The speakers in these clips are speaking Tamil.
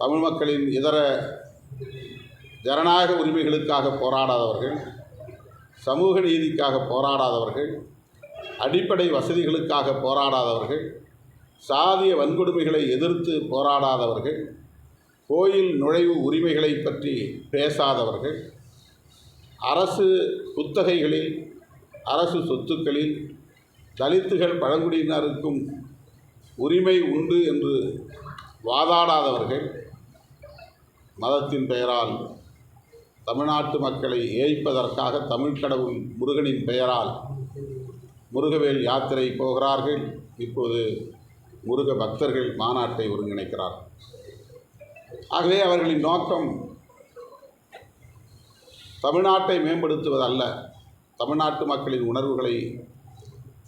தமிழ் மக்களின் இதர ஜனநாயக உரிமைகளுக்காக போராடாதவர்கள், சமூக நீதிக்காக போராடாதவர்கள், அடிப்படை வசதிகளுக்காக போராடாதவர்கள், சாதிய வன்கொடுமைகளை எதிர்த்து போராடாதவர்கள், கோயில் நுழைவு உரிமைகளை பற்றி பேசாதவர்கள், அரசு குத்தகைகளில், அரசு சொத்துக்களில் தலித்துகள் பழங்குடியினருக்கும் உரிமை உண்டு என்று வாதாடாதவர்கள், மதத்தின் பெயரால் தமிழ்நாட்டு மக்களை ஏய்ப்பதற்காக தமிழ் கடவுள் முருகனின் பெயரால் முருகவேல் யாத்திரை போகிறார்கள். இப்போது முருக பக்தர்கள் மாநாட்டை ஒருங்கிணைக்கிறார்கள். ஆகவே அவர்களின் நோக்கம் தமிழ்நாட்டை மேம்படுத்துவதல்ல, தமிழ்நாட்டு மக்களின் உணர்வுகளை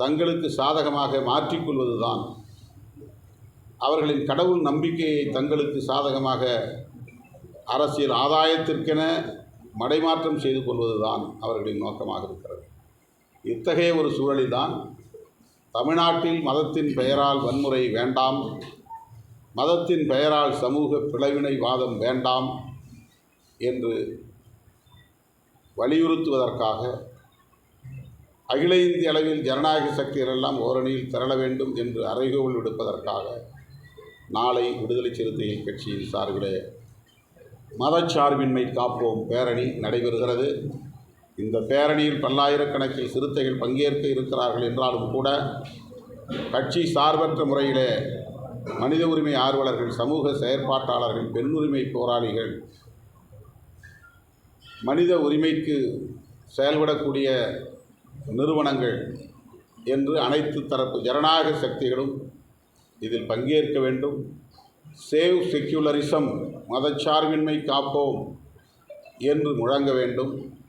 தங்களுக்கு சாதகமாக மாற்றிக்கொள்வதுதான். அவர்களின் கடவுள் நம்பிக்கையை தங்களுக்கு சாதகமாக அரசியல் ஆதாயத்திற்கென மடைமாற்றம் செய்து கொள்வதுதான் அவர்களின் நோக்கமாக இருக்கிறது. இத்தகைய ஒரு சூழலில்தான் தமிழ்நாட்டில் மதத்தின் பெயரால் வன்முறை வேண்டாம், மதத்தின் பெயரால் சமூக பிளவினைவாதம் வேண்டாம் என்று வலியுறுத்துவதற்காக அகில இந்திய அளவில் ஜனநாயக சக்திகள் எல்லாம் ஓரணியில் திரள வேண்டும் என்று அறைகோவல் விடுப்பதற்காக நாளை விடுதலை சிறுத்தைகள் கட்சியின் சார்பிலே மதச்சார்பின்மை காப்போம் பேரணி நடைபெறுகிறது. இந்த பேரணியில் பல்லாயிரக்கணக்கில் சிறுத்தைகள் பங்கேற்க இருக்கிறார்கள் என்றாலும் கூட கட்சி சார்பற்ற முறையிலே மனித உரிமை ஆர்வலர்கள், சமூக செயற்பாட்டாளர்கள், பெண் உரிமை போராளிகள், மனித உரிமைக்கு செயல்படக்கூடிய நிறுவனங்கள் என்று அனைத்து தரப்பு ஜனநாயக சக்திகளும் இதில் பங்கேற்க வேண்டும். சேவ் செக்யூலரிசம், மதச்சார்பின்மை காப்போம் என்று முழங்க வேண்டும்.